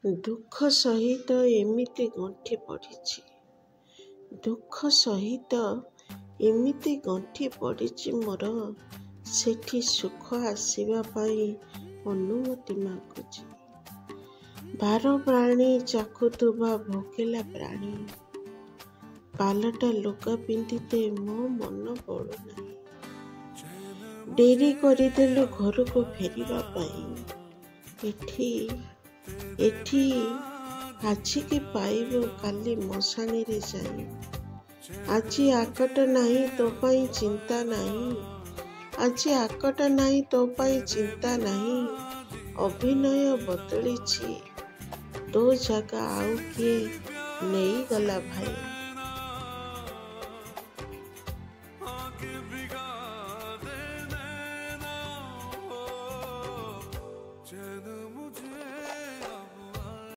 ଦୁଃଖ ସହିତ ଏମିତି ଗଣ୍ଠି ପଡ଼ିଛି, ଦୁଃଖ ସହିତ ଏମିତି ଗଣ୍ଠି ପଡ଼ିଛି ମୋର, ସେଠି ସୁଖ ଆସିବା ପାଇଁ ଅନୁମତି ମାଗୁଛି। ବାର ପ୍ରାଣୀ ଚାଖୁଥିବା ଭୋକିଲା ପ୍ରାଣୀ, ପାଲଟା ଲୁଗା ପିନ୍ଧିତେ ମୋ ମନ ପଡ଼ୁନାହିଁ। ଡେରି କରିଦେଲୁ ଘରକୁ ଫେରିବା ପାଇଁ, ଏଠି ଆଜିକି ପାଇବୁ କାଲି ମଶାଣିରେ ଯାଇ। ଆଜି ଆକଟ ନାହିଁ ତୋ ପାଇଁ ଚିନ୍ତା ନାହିଁ, ଆଜି ଆକଟ ନାହିଁ ତୋ ପାଇଁ ଚିନ୍ତା ନାହିଁ। ଅଭିନୟ ବଦଳିଛି, ତୋ ଜାଗା ଆଉ କିଏ ନେଇଗଲା ଭାଇ।